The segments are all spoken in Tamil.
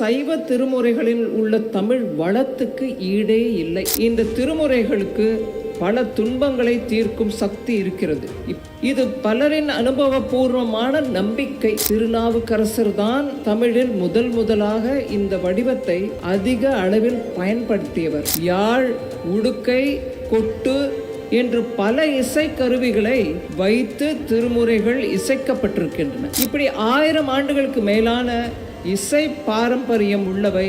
சைவ திருமுறைகளில் உள்ள தமிழ் வளத்துக்கு ஈடே இல்லை. இந்த திருமுறைகளுக்கு பல துன்பங்களை தீர்க்கும் சக்தி இருக்கிறது. இது பலரின் அனுபவபூர்வமான நம்பிக்கை. திருநாவுக்கரசர் தான் தமிழில் முதலாக இந்த வடிவத்தை அதிக அளவில் பயன்படுத்தியவர். யாழ், உடுக்கை, கொட்டு என்று பல இசை கருவிகளை வைத்து திருமுறைகள் இசைக்கப்பட்டிருக்கின்றன. இப்படி 1000 ஆண்டுகளுக்கு மேலான இசை பாரம்பரியம் உள்ளவை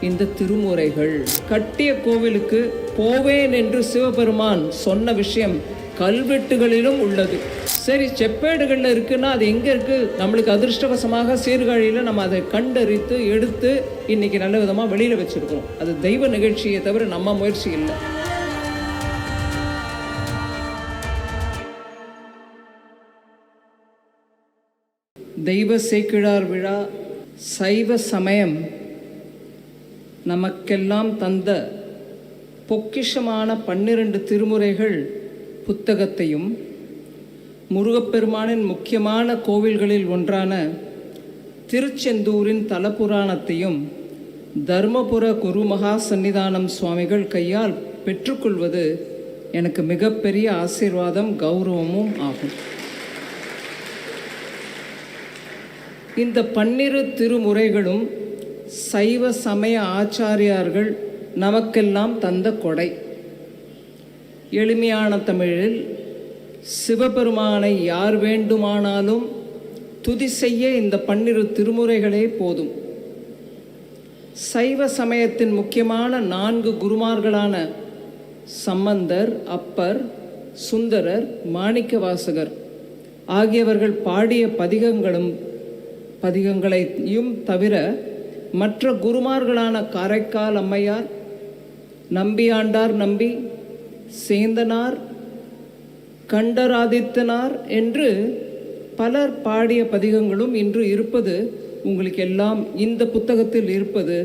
இந்த திருமுறைகள். கட்டிய கோவிலுக்கு போவேன் என்று சிவபெருமான் சொன்ன விஷயம் கல்வெட்டுகளிலும் உள்ளது. சரி, செப்பேடுகளில் இருக்குன்னா அது எங்கே இருக்குது? நம்மளுக்கு அதிர்ஷ்டவசமாக சீர்காழியில் நம்ம அதை கண்டறித்து எடுத்து இன்னைக்கு நல்ல விதமாக வெளியில் வச்சுருக்கிறோம். அது தெய்வ நிகழ்ச்சியை தவிர நம்ம முயற்சி இல்லை. தெய்வ சேக்கிழார் விழா சைவ சமயம் நமக்கெல்லாம் தந்த பொக்கிஷமான 12 திருமுறைகள் புத்தகத்தையும், முருகப்பெருமானின் முக்கியமான கோவில்களில் ஒன்றான திருச்செந்தூரின் தலபுராணத்தையும் தர்மபுர குருமகா சன்னிதானம் சுவாமிகள் கையால் பெற்றுக்கொள்வது எனக்கு மிகப்பெரிய ஆசீர்வாதம், கௌரவமும் ஆகும். இந்த 12 திருமுறைகளும் சைவ சமய ஆச்சாரியார்கள் நமக்கெல்லாம் தந்த கொடை. எளிமையான தமிழில் சிவபெருமானை யார் வேண்டுமானாலும் துதி செய்ய இந்த 12 திருமுறைகளே போதும். சைவ சமயத்தின் முக்கியமான 4 குருமார்களான சம்பந்தர், அப்பர், சுந்தரர், மாணிக்கவாசகர் ஆகியவர்கள் பாடிய பதிகங்களையும் தவிர மற்ற குருமார்களான காரைக்கால் அம்மையார், நம்பியாண்டார் நம்பி, சேந்தனார், கண்டராதித்தனார் என்று பலர் பாடிய பதிகங்களும் இன்று இருப்பது உங்களுக்கு எல்லாம் இந்த புத்தகத்தில் இருப்பது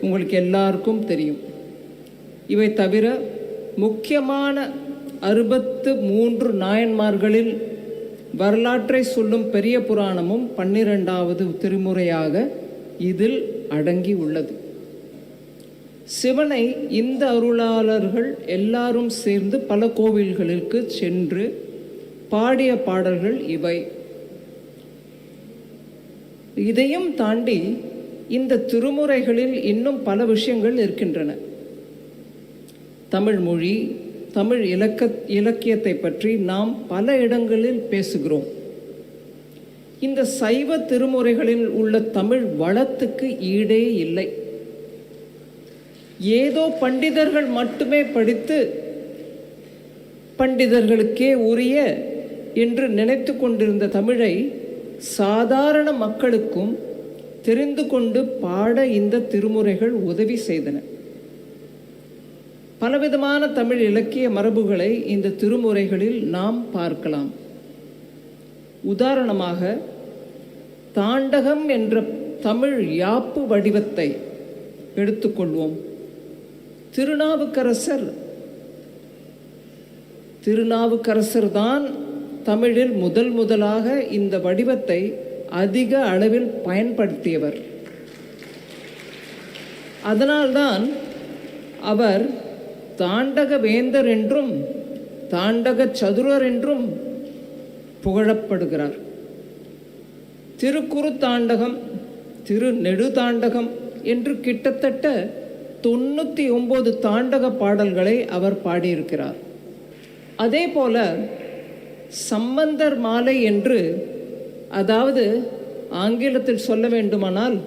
உங்களுக்கு எல்லாருக்கும் தெரியும். இவை தவிர முக்கியமான 63 நாயன்மார்களில் வரலாற்றை சொல்லும் பெரிய புராணமும் 12வது திருமுறையாக இதில் அடங்கி உள்ளது. சிவனை இந்த அருளாளர்கள் எல்லாரும் சேர்ந்து பல கோவில்களுக்கு சென்று பாடிய பாடல்கள் இவை. இதையும் தாண்டி இந்த திருமுறைகளில் இன்னும் பல விஷயங்கள் இருக்கின்றன. தமிழ் மொழி, தமிழ் இலக்கியத்தை பற்றி நாம் பல இடங்களில் பேசுகிறோம். இந்த சைவ திருமுறைகளில் உள்ள தமிழ் வளத்துக்கு ஈடே இல்லை. ஏதோ பண்டிதர்கள் மட்டுமே படித்து பண்டிதர்களுக்கே உரிய என்று நினைத்து கொண்டிருந்த தமிழை சாதாரண மக்களுக்கும் தெரிந்து கொண்டு பாட இந்த திருமுறைகள் உதவி செய்தன. பலவிதமான தமிழ் இலக்கிய மரபுகளை இந்த திருமுறைகளில் நாம் பார்க்கலாம். உதாரணமாக தாண்டகம் என்ற தமிழ் யாப்பு வடிவத்தை எடுத்துக்கொள்வோம். திருநாவுக்கரசர் தான் தமிழில் முதலாக இந்த வடிவத்தை அதிக அளவில் பயன்படுத்தியவர். அதனால்தான் அவர் தாண்டக வேந்தர் என்றும் தாண்டக சதுரர் என்றும் புகழப்படுகிறார். திருக்குறு தாண்டகம், திரு நெடுதாண்டகம் என்று கிட்டத்தட்ட 99 தாண்டக பாடல்களை அவர் பாடியிருக்கிறார். அதே போல சம்பந்தர் மாலை என்று, அதாவது ஆங்கிலத்தில் சொல்ல வேண்டுமானால்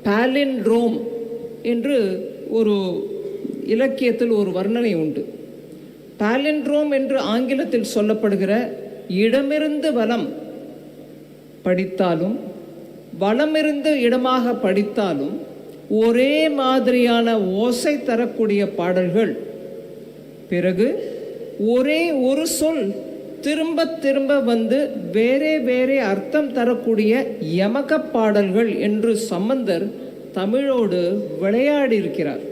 பாலிண்ட்ரோம் என்று ஒரு இலக்கியத்தில் ஒரு வர்ணனை உண்டு. பாலிண்ட்ரோம் என்று ஆங்கிலத்தில் சொல்லப்படுகிற இடமிருந்து வலம் படித்தாலும் வலமிருந்து இடமாக படித்தாலும் ஒரே மாதிரியான ஓசை தரக்கூடிய பாடல்கள். பிறகு ஒரே ஒரு சொல் திரும்ப திரும்ப வந்து வேறே அர்த்தம் தரக்கூடிய யமக பாடல்கள் என்று சம்பந்தர் தமிழோடு விளையாடி இருக்கிறார்.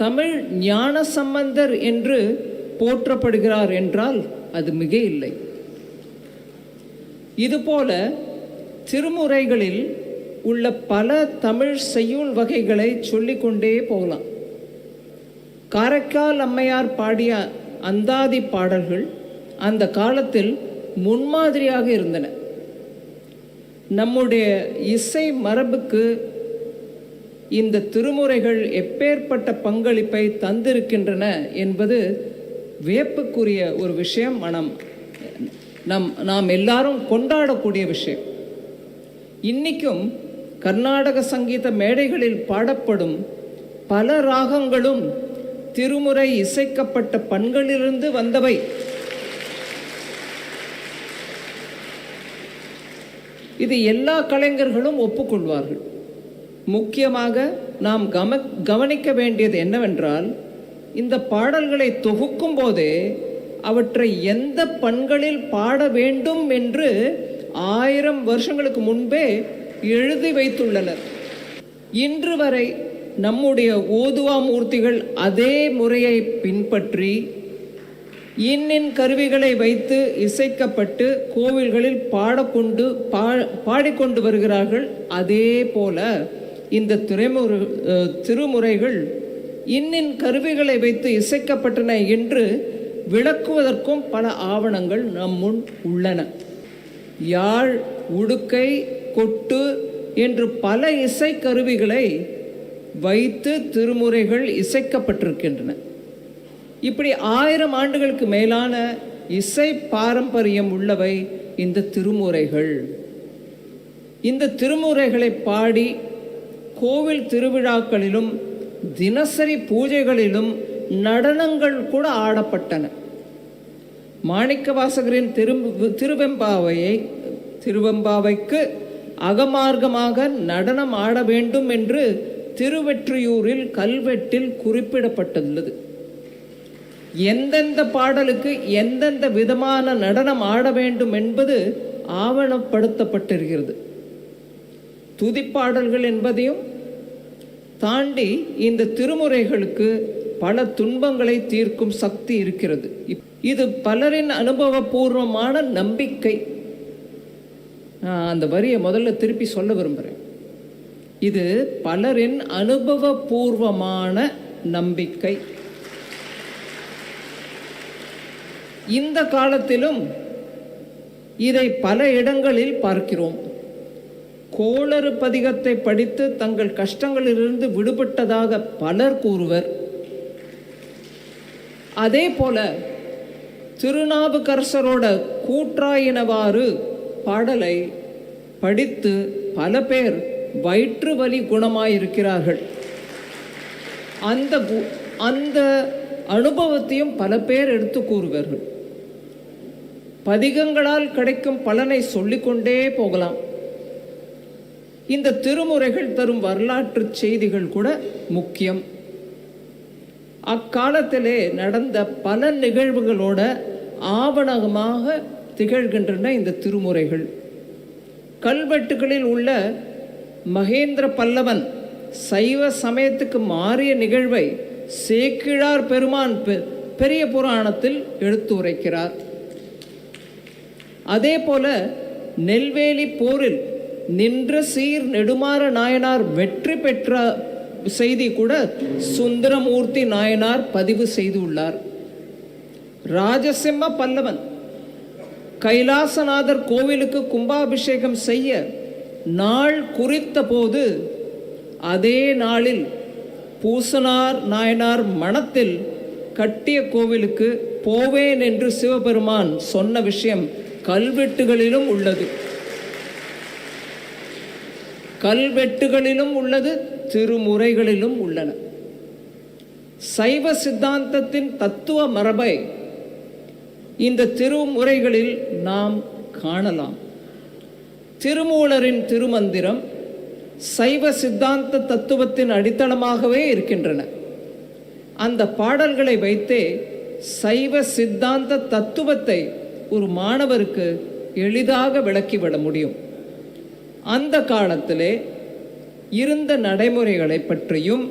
தமிழ் ஞான சம்பந்தர் என்று போற்றப்படுகிறார் என்றால் அது மிக இல்லை. இதுபோல திருமுறைகளில் உள்ள பல தமிழ் செய்யுள் வகைகளை சொல்லிக்கொண்டே போகலாம். காரைக்கால் அம்மையார் பாடிய அந்தாதி பாடல்கள் அந்த காலத்தில் முன்மாதிரியாக இருந்தன. நம்முடைய இசை மரபுக்கு இந்த திருமுறைகள் எப்பேற்பட்ட பங்களிப்பை தந்திருக்கின்றன என்பது வியப்புக்குரிய ஒரு விஷயம். நாம் எல்லாரும் கொண்டாடக்கூடிய விஷயம். இன்னைக்கும் கர்நாடக சங்கீத மேடைகளில் பாடப்படும் பல ராகங்களும் திருமுறை இசைக்கப்பட்ட பண்களிலிருந்து வந்தவை. இது எல்லா கலைஞர்களும் ஒப்புக்கொள்வார்கள். முக்கியமாக நாம் கவனிக்க வேண்டியது என்னவென்றால், இந்த பாடல்களை தொகுக்கும் போதே அவற்றை எந்த பண்களில் பாட வேண்டும் என்று 1000 வருஷங்களுக்கு முன்பே எழுதி வைத்துள்ளனர். இன்று வரை நம்முடைய ஓதுவா மூர்த்திகள் அதே முறையை பின்பற்றி இன்னின் கருவிகளை வைத்து இசைக்கப்பட்டு கோவில்களில் பாடிக்கொண்டு வருகிறார்கள். அதே போல இந்த திருமுறைகள் இன்னின் கருவிகளை வைத்து இசைக்கப்பட்டன என்று விளக்குவதற்கும் பல ஆவணங்கள் நம்முன் உள்ளன. யாழ், உடுக்கை, கொட்டு என்று பல இசை கருவிகளை வைத்து திருமுறைகள் இசைக்கப்பட்டிருக்கின்றன. இப்படி 1000 ஆண்டுகளுக்கு மேலான இசை பாரம்பரியம் உள்ளவை இந்த திருமுறைகள். இந்த திருமுறைகளை பாடி கோவில் திருவிழாக்களிலும் தினசரி பூஜைகளிலும் நடனங்கள் கூட ஆடப்பட்டன. மாணிக்கவாசகரின் திருவெம்பாவைக்கு அகமார்க்கமாக நடனம் ஆட வேண்டும் என்று திருவெற்றியூரில் கல்வெட்டில் குறிப்பிடப்பட்டுள்ளது. எந்தெந்த பாடலுக்கு எந்தெந்த விதமான நடனம் ஆட வேண்டும் என்பது ஆவணப்படுத்தப்பட்டிருக்கிறது. துதிப்பாடல்கள் என்பதையும் தாண்டி இந்த திருமுறைகளுக்கு பல துன்பங்களை தீர்க்கும் சக்தி இருக்கிறது. இது பலரின் அனுபவபூர்வமான நம்பிக்கை. அந்த வரியை முதல்ல திருப்பி சொல்ல விரும்புகிறேன். இது பலரின் அனுபவபூர்வமான நம்பிக்கை. இந்த காலத்திலும் இதை பல இடங்களில் பார்க்கிறோம். கோளறு பதிகத்தை படித்து தங்கள் கஷ்டங்களிலிருந்து விடுபட்டதாக பலர் கூறுவர். அதே போல திருநாவுக்கரசரோட கூற்றாயினவாறு பாடலை படித்து பல பேர் வயிற்று வலி குணமாயிருக்கிறார்கள். அந்த அனுபவத்தையும் பல பேர் எடுத்து கூறுவார்கள். பதிகங்களால் கிடைக்கும் பலனை சொல்லிக்கொண்டே போகலாம். இந்த திருமுறைகள் தரும் வரலாற்று செய்திகள் கூட முக்கியம். அக்காலத்திலே நடந்த பல நிகழ்வுகளோட ஆவணமாக திகழ்கின்றன இந்த திருமுறைகள். கல்வெட்டுகளில் உள்ள மகேந்திர பல்லவன் சைவ சமயத்துக்கு மாறிய நிகழ்வை சேக்கிழார் பெருமான் பெரிய புராணத்தில் எடுத்து உரைக்கிறார். அதே போல நெல்வேலி போரில் நின்ற சீர் நெடுமாற நாயனார் வெற்றி பெற்ற செய்தி கூட சுந்தரமூர்த்தி நாயனார் பதிவு செய்துள்ளார். ராஜசிம்ம பல்லவன் கைலாசநாதர் கோவிலுக்கு கும்பாபிஷேகம் செய்ய நாள் குறித்த போது அதே நாளில் பூசனார் நாயனார் மணத்தில் கட்டிய கோவிலுக்கு போவேன் என்று சிவபெருமான் சொன்ன விஷயம் கல்வெட்டுகளிலும் உள்ளது. கல்வெட்டுகளிலும் உள்ளது, திருமுறைகளிலும் உள்ளன. சைவ சித்தாந்தத்தின் தத்துவ மரபை இந்த திருமுறைகளில் நாம் காணலாம். திருமூலரின் திருமந்திரம் சைவ சித்தாந்த தத்துவத்தின் அடித்தளமாகவே இருக்கின்றன. அந்த பாடல்களை வைத்தே சைவ சித்தாந்த தத்துவத்தை ஒரு மாணவருக்கு எளிதாக விளக்கிவிட முடியும். அந்த காலத்திலே இருந்த நடைமுறைகளை பற்றியும்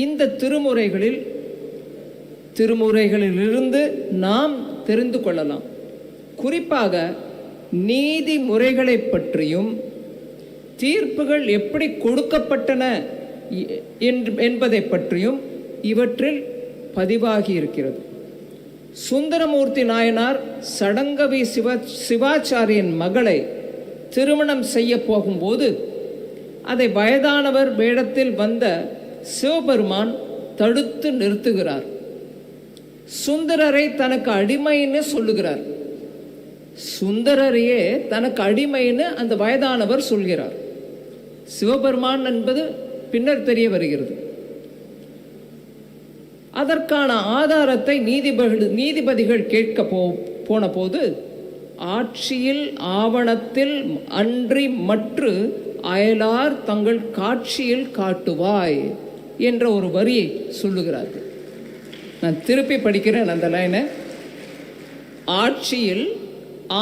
இந்த திருமுறைகளிலிருந்து நாம் தெரிந்து கொள்ளலாம். குறிப்பாக நீதி முறைகளை பற்றியும் தீர்ப்புகள் எப்படி கொடுக்கப்பட்டன என்பதை பற்றியும் இவற்றில் பதிவாகி இருக்கிறது. சுந்தரமூர்த்தி நாயனார் சடங்கவி சிவாச்சாரியின் மகளை திருமணம் செய்ய போகும்போது அதை வயதானவர் வேடத்தில் வந்த சிவபெருமான் தடுத்து நிறுத்துகிறார். சுந்தரரை தனக்கு அடிமைன்னு சொல்லுகிறார். சுந்தரரையே தனக்கு அடிமைன்னு அந்த வயதானவர் சொல்கிறார். சிவபெருமான் என்பது பின்னர் தெரிய வருகிறது. அதற்கான ஆதாரத்தை நீதிபதிகள் கேட்க போன போது, ஆட்சியில் ஆவணத்தில் அன்றி மற்று அயலார் தங்கள் காட்சியில் காட்டுவாய் என்ற ஒரு வரியை சொல்லுகிறார்கள். நான் திருப்பி படிக்கிறேன் அந்த லைனை. ஆட்சியில்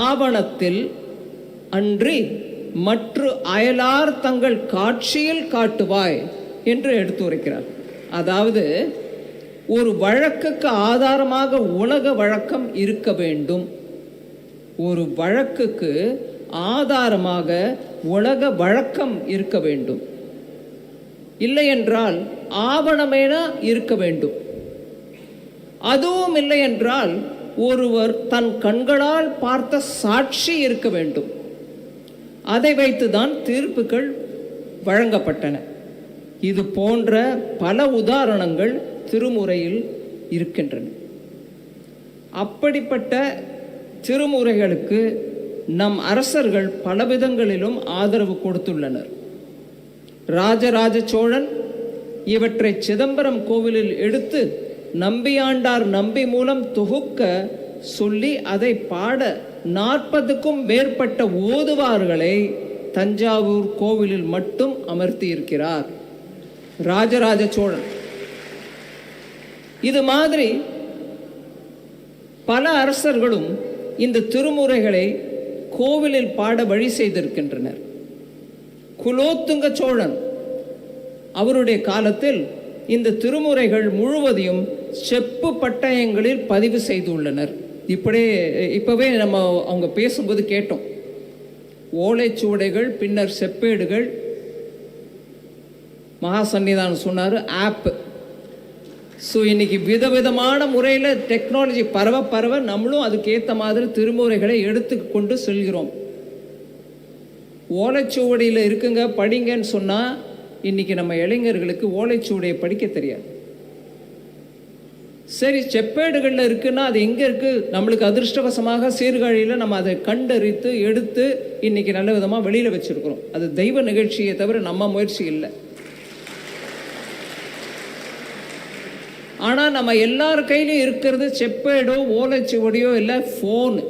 ஆவணத்தில் அன்றி மற்ற அயலார் தங்கள் காட்சியில் காட்டுவாய் என்று எடுத்துரைக்கிறார். அதாவது ஒரு வழக்குக்கு ஆதாரமாக உலக வழக்கம் இருக்க வேண்டும். ஒரு வழக்குக்கு ஆதாரமாக உலக வழக்கம் இருக்க வேண்டும். இல்லை என்றால் ஆவணமேனா இருக்க வேண்டும். அதுவும் இல்லை என்றால் ஒருவர் தன் கண்களால் பார்த்த சாட்சி இருக்க வேண்டும். அதை வைத்துதான் தீர்ப்புகள் வழங்கப்பட்டன. இது போன்ற பல உதாரணங்கள் திருமுறையில் இருக்கின்றன. அப்படிப்பட்ட திருமுறைகளுக்கு நம் அரசர்கள் பலவிதங்களிலும் ஆதரவு கொடுத்துள்ளனர். ராஜராஜ சோழன் இவற்றை சிதம்பரம் கோவிலில் எடுத்து நம்பியாண்டார் நம்பி மூலம் தொகுக்க சொல்லி அதை பாட 40க்கும் மேற்பட்ட ஓதுவார்களை தஞ்சாவூர் கோவிலில் மட்டும் அமர்த்தி இருக்கிறார் ராஜராஜ சோழன். இது மாதிரி பல அரசர்களும் இந்த திருமுறைகளை கோவிலில் பாட வழி செய்திருக்கின்றனர். குலோத்துங்க சோழன் அவருடைய காலத்தில் இந்த திருமுறைகள் முழுவதையும் செப்பு பட்டயங்களில் பதிவு செய்துள்ளனர். இப்பவே நம்ம அவங்க பேசும்போது கேட்டோம். ஓலைச்சுவடைகள், பின்னர் செப்பேடுகள், மகா சன்னிதானம் சொன்னார், ஆப். ஸோ இன்னைக்கு விதவிதமான முறையில் டெக்னாலஜி பரவ நம்மளும் அதுக்கு ஏற்ற மாதிரி திருமுறைகளை எடுத்து கொண்டு செல்கிறோம். ஓலைச்சுவடியில் இருக்குங்க படிங்கன்னு சொன்னால் இன்னைக்கு நம்ம இளைஞர்களுக்கு ஓலைச்சுவடியை படிக்க தெரியாது. சரி, செப்பேடுகளில் இருக்குன்னா அது எங்கே இருக்குது? நம்மளுக்கு அதிர்ஷ்டவசமாக சீர்காழியில் நம்ம அதை கண்டறித்து எடுத்து இன்னைக்கு நல்ல விதமாக வெளியில் வச்சுருக்கிறோம். அது தெய்வ நிகழ்ச்சியை தவிர நம்ம முயற்சி இல்லை. ஆனால் நம்ம எல்லார் கையிலையும் இருக்கிறது செப்பேடோ ஓலைச்சுவடியோ இல்லை, ஃபோனு.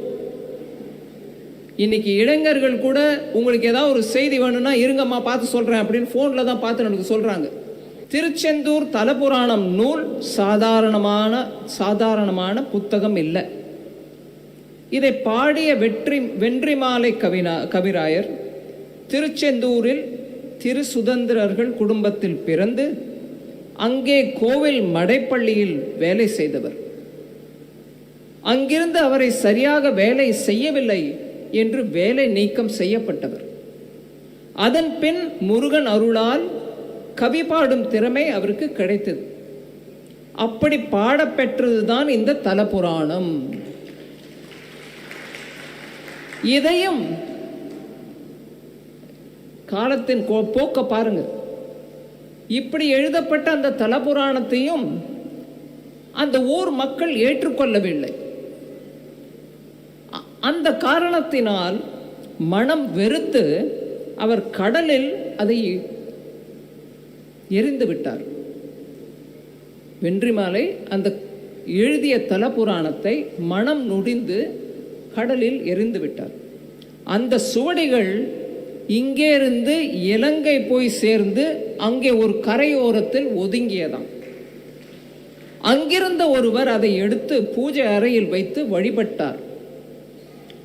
இன்னைக்கு இளைஞர்கள் கூட உங்களுக்கு ஏதாவது ஒரு செய்தி வேணும்னா இருங்கம்மா பார்த்து சொல்கிறேன் அப்படின்னு ஃபோனில் தான் பார்த்து எனக்கு சொல்கிறாங்க. திருச்செந்தூர் தலபுராணம் நூல் சாதாரணமான புத்தகம் இல்லை. இதை பாடிய வென்றிமாலை கவிராயர் திருச்செந்தூரில் திரு சுதந்திரர்கள் குடும்பத்தில் பிறந்து அங்கே கோவில் மடைப்பள்ளியில் வேலை செய்தவர். அங்கிருந்து அவரை சரியாக வேலை செய்யவில்லை என்று வேலை நீக்கம் செய்யப்பட்டவர். அதன் பின் முருகன் அருளால் கவி பாடும் திறமை அவருக்கு கிடைத்தது. அப்படி பாடப்பெற்றதுதான் இந்த தலபுராணம். இதையும் காலத்தின் போக்க பாருங்க. இப்படி எழுதப்பட்ட அந்த தலபுராணத்தையும் அந்த ஊர் மக்கள் ஏற்றுக்கொள்ளவில்லை. அந்த காரணத்தினால் மனம் வெறுத்து அவர் கடலில் அதை எரிந்து விட்டார். வென்றிமாலை அந்த எழுதிய தலபுராணத்தை மனம் நொடிந்து கடலில் எரிந்து விட்டார். அந்த சுவடிகள் இங்கே இருந்து இலங்கை போய் சேர்ந்து அங்கே ஒரு கரையோரத்தில் ஒதுங்கியதாம். அங்கிருந்த ஒருவர் அதை எடுத்து பூஜை அறையில் வைத்து வழிபட்டார்.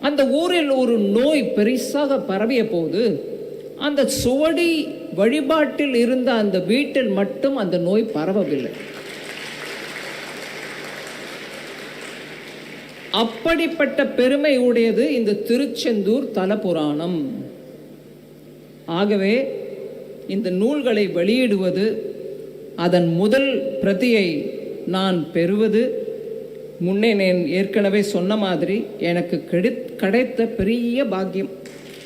அந்த ஊரில் ஒரு நோய் பெரிசாக பரவிய போது அந்த சுவடி வழிபாட்டில் இருந்த அந்த வீட்டில் மட்டும் அந்த நோய் பரவவில்லை. அப்படிப்பட்ட பெருமை உடையது இந்த திருச்செந்தூர் தலபுராணம். ஆகவே இந்த நூல்களை வெளியிடுவது, அதன் முதல் பிரதியை நான் பெறுவது முன்னே நான் ஏற்கனவே சொன்ன மாதிரி எனக்கு கிடைத்த பெரிய பாக்கியம்.